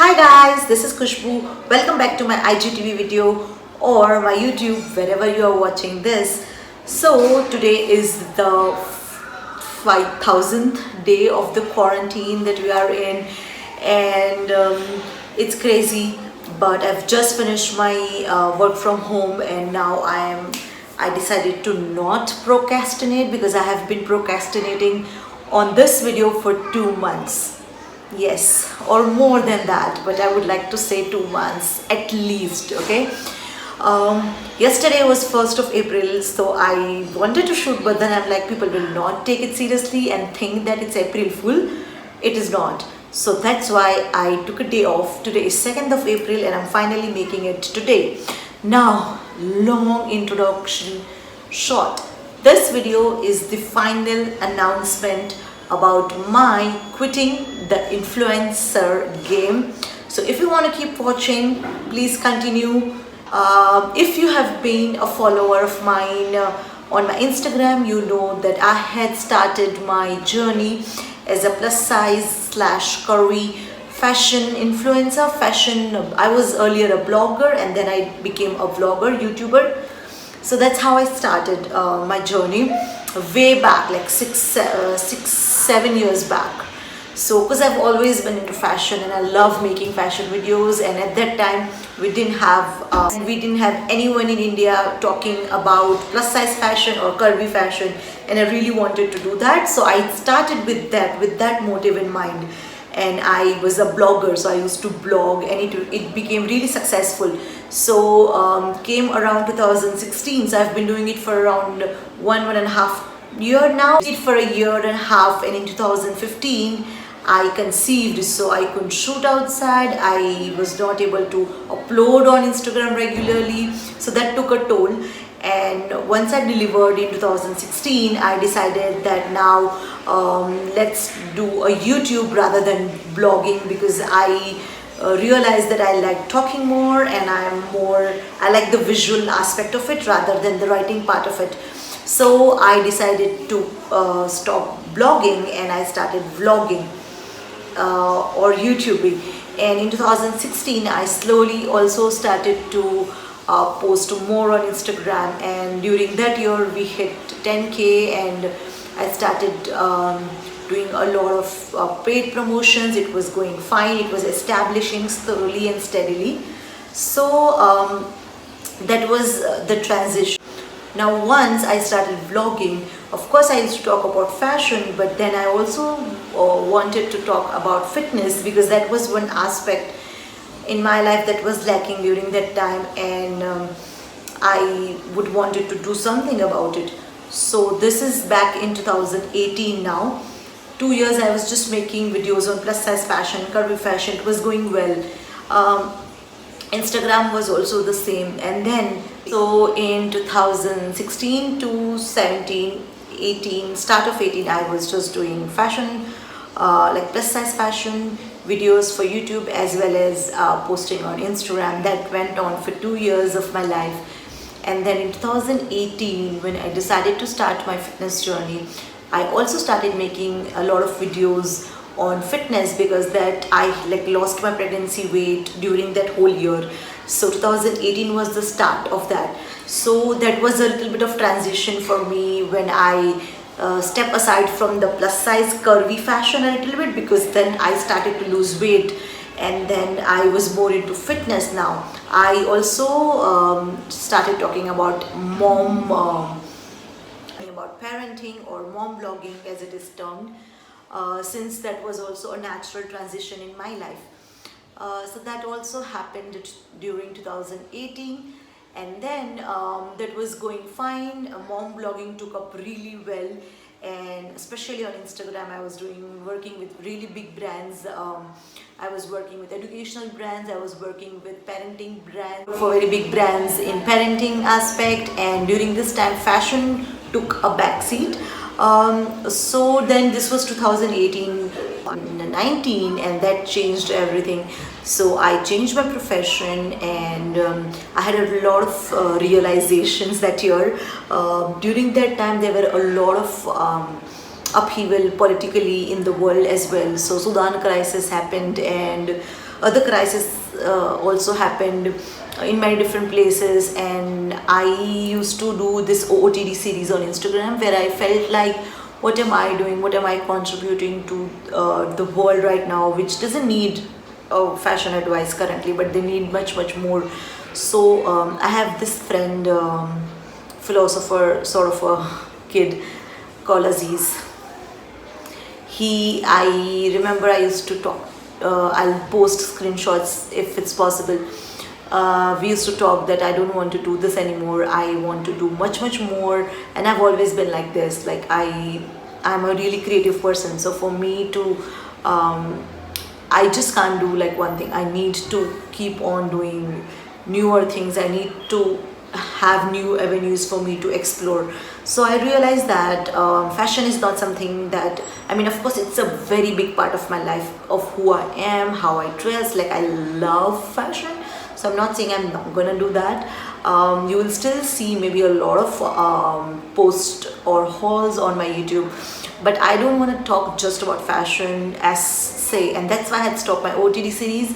Hi guys, this is Khushbu. Welcome back to my IGTV video or my YouTube, wherever you are watching this. So today is the 5000th day of the quarantine that we are in, and it's crazy, but I've just finished my work from home, and now I decided to not procrastinate because I have been procrastinating on this video for 2 months. Yes, or more than that, but I would like to say 2 months at least. Okay. Yesterday was 1st of April, so I wanted to shoot, but then I'm like, people will not take it seriously and think that it's April Fool. It is not. So that's why I took a day off. Today is 2nd of April and I'm finally making it today. Now, long introduction short. This video is the final announcement about my quitting the influencer game. So if you want to keep watching, please continue. If you have been a follower of mine on my Instagram, you know that I had started my journey as a plus size / curvy fashion influencer. I was earlier a blogger and then I became a vlogger, YouTuber. So that's how I started my journey way back, like 7 years back. So because I've always been into fashion and I love making fashion videos, and at that time we didn't have anyone in India talking about plus size fashion or curvy fashion, and I really wanted to do that. So I started with that motive in mind, and I was a blogger, so I used to blog, and it became really successful. So came around 2016, so I've been doing it for around 1.5 year now. Did for a year and a half, and in 2015 I conceived, so I couldn't shoot outside. I was not able to upload on Instagram regularly, so that took a toll. And once I delivered in 2016, I decided that now let's do a YouTube rather than blogging, because I realized that I like talking more, and I like the visual aspect of it rather than the writing part of it. So I decided to stop blogging and I started vlogging or YouTubing. And in 2016 I slowly also started to post more on Instagram, and during that year we hit 10k, and I started doing a lot of paid promotions. It was going fine, it was establishing slowly and steadily. So that was the transition. Now once I started vlogging, of course I used to talk about fashion, but then I also wanted to talk about fitness, because that was one aspect in my life that was lacking during that time, and I would wanted to do something about it. So this is back in 2018 now. 2 years I was just making videos on plus size fashion, curvy fashion. It was going well. Instagram was also the same. And then so in 2016 to 17, 18, start of 18, I was just doing fashion, like plus size fashion videos for YouTube, as well as posting on Instagram. That went on for 2 years of my life. And then in 2018, when I decided to start my fitness journey, I also started making a lot of videos on fitness, because that I lost my pregnancy weight during that whole year. So 2018 was the start of that. So that was a little bit of transition for me when I step aside from the plus size curvy fashion a little bit, because then I started to lose weight, and then I was more into fitness now. I also started talking about about parenting, or mom blogging as it is termed, since that was also a natural transition in my life. So that also happened during 2018, and then that was going fine. Mom blogging took up really well, and especially on Instagram I was working with really big brands. I was working with educational brands, I was working with parenting brands, for very big brands in parenting aspect, and during this time fashion took a backseat. So then this was 2018, 19, and that changed everything. So I changed my profession, and I had a lot of realizations that year. During that time there were a lot of upheaval politically in the world as well. So Sudan crisis happened, and other crises also happened in many different places, and I used to do this OOTD series on Instagram where I felt like, what am I doing, what am I contributing to the world right now, which doesn't need fashion advice currently, but they need much more. So I have this friend, philosopher sort of a kid called Aziz. I remember I used to talk, I'll post screenshots if it's possible. We used to talk that I don't want to do this anymore, I want to do much more, and I've always been like this. Like I'm a really creative person, so for me to I just can't do like one thing. I need to keep on doing newer things. I need to have new avenues for me to explore. So I realized that fashion is not something that, I mean, of course it's a very big part of my life, of who I am, how I dress. Like, I love fashion, so I'm not saying I'm not gonna do that. You will still see maybe a lot of posts or hauls on my YouTube, but I don't want to talk just about fashion as say, and that's why I had stopped my OTD series,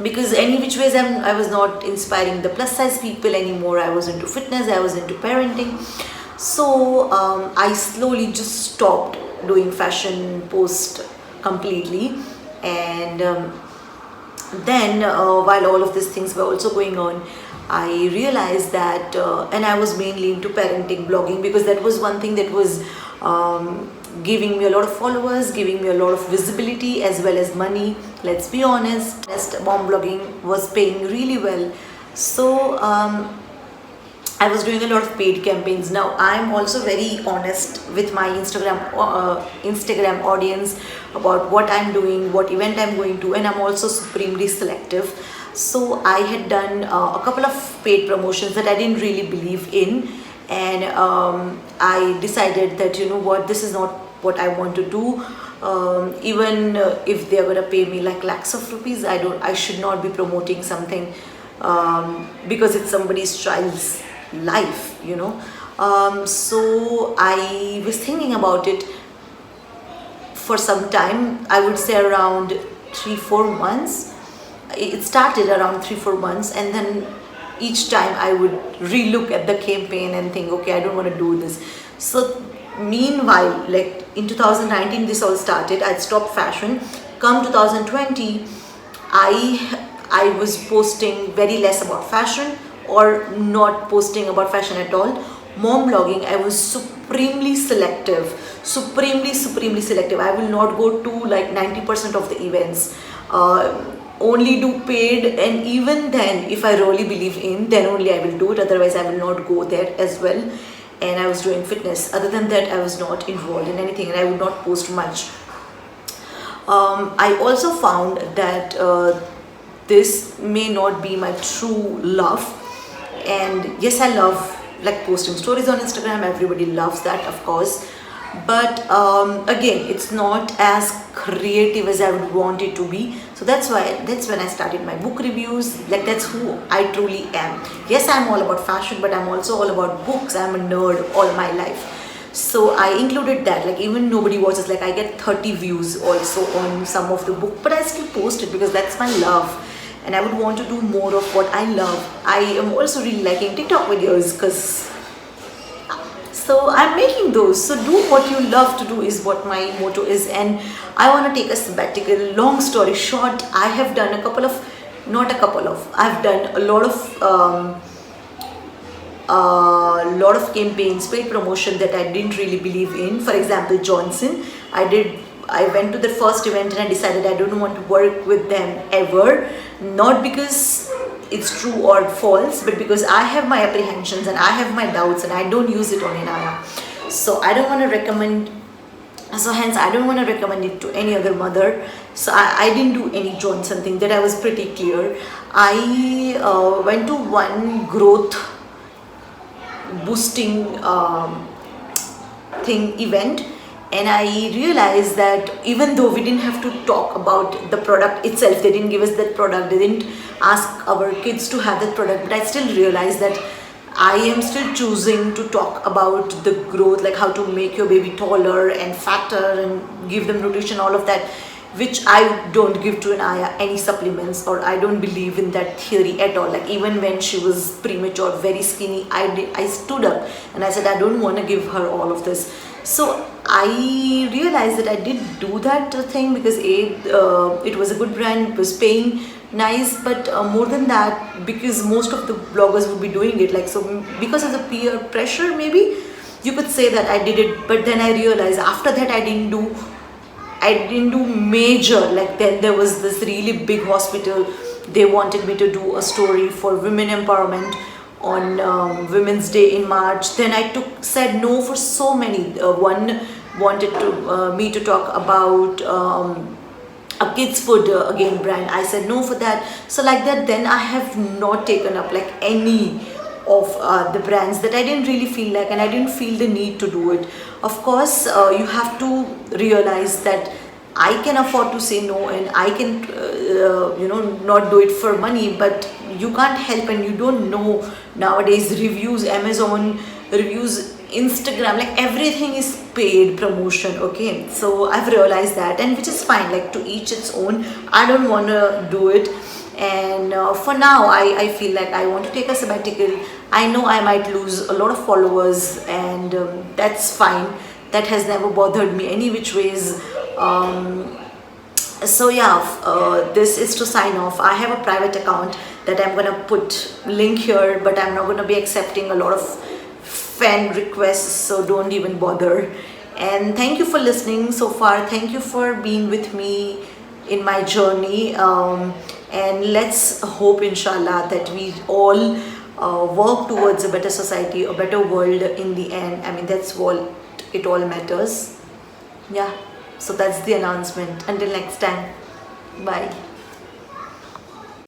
because any which ways I was not inspiring the plus size people anymore. I was into fitness, I was into parenting. So I slowly just stopped doing fashion post completely. And then while all of these things were also going on, I realized that, and I was mainly into parenting blogging, because that was one thing that was giving me a lot of followers, giving me a lot of visibility as well as money. Let's be honest, mom blogging was paying really well. So I was doing a lot of paid campaigns. Now I'm also very honest with my Instagram audience about what I'm doing, what event I'm going to, and I'm also supremely selective. So I had done a couple of paid promotions that I didn't really believe in, and I decided that, you know what, this is not what I want to do. Even if they're gonna pay me like lakhs of rupees, I should not be promoting something because it's somebody's child's life, you know. So I was thinking about it for some time. I would say around 3-4 months. It started around 3-4 months, and then each time I would relook at the campaign and think, okay, I don't want to do this. So meanwhile, like in 2019 this all started. I'd stopped fashion. Come 2020, I was posting very less about fashion, or not posting about fashion at all. Mom blogging, I was supremely selective. Supremely selective. I will not go to like 90% of the events. Only do paid, and even then, if I really believe in, then only I will do it. Otherwise I will not go there as well. And I was doing fitness. Other than that, I was not involved in anything, and I would not post much. I also found that this may not be my true love. And yes, I love like posting stories on Instagram. Everybody loves that, of course. But again, it's not as creative as I would want it to be. So that's when I started my book reviews. Like, that's who I truly am. Yes, I'm all about fashion, but I'm also all about books. I'm a nerd all my life. So I included that. Like, even nobody watches, like I get 30 views also on some of the book, but I still post it because that's my love, and I would want to do more of what I love. I am also really liking TikTok videos, so I'm making those. So do what you love to do is what my motto is, and I want to take a sabbatical. Long story short, I have done I've done a lot of campaigns, paid promotion that I didn't really believe in. For example, Johnson, I went to the first event and I decided I don't want to work with them ever, not because it's true or false, but because I have my apprehensions and I have my doubts, and I don't use it on Inaya. So I don't want to recommend, so hence I don't want to recommend it to any other mother. So I didn't do any Johnson thing. That I was pretty clear. I went to one growth boosting event, and I realized that even though we didn't have to talk about the product itself, they didn't give us that product, they didn't ask our kids to have that product, but I still realized that I am still choosing to talk about the growth, like how to make your baby taller and fatter and give them nutrition, all of that. which I don't give to Anaya any supplements, or I don't believe in that theory at all. Like even when she was premature, very skinny, I stood up and I said I don't want to give her all of this. So I realized that I did do that thing because it was a good brand, it was paying nice, but more than that, because most of the bloggers would be doing it, like, so because of the peer pressure, maybe you could say that I did it. But then I realized after that I didn't do major. Like then there was this really big hospital, they wanted me to do a story for women empowerment on Women's Day in March. Then I said no for so many. One wanted me to talk about a kids food again brand. I said no for that. So like that, then I have not taken up like any of the brands that I didn't really feel like, and I didn't feel the need to do it. Of course, you have to realize that I can afford to say no, and I can not do it for money, but you can't help, and you don't know nowadays reviews, Amazon reviews, Instagram, like everything is paid promotion. Okay, so I've realized that, and which is fine, like to each its own. I don't want to do it, and for now I feel like I want to take a sabbatical. I know I might lose a lot of followers, and that's fine. That has never bothered me any which ways. So yeah, this is to sign off. I have a private account that I'm gonna put link here, but I'm not gonna be accepting a lot of fan requests, so don't even bother. And thank you for listening so far. Thank you for being with me in my journey, and let's hope, inshallah, that we all work towards a better society, a better world in the end. I mean, that's what it all matters. Yeah, so that's the announcement. Until next time, bye.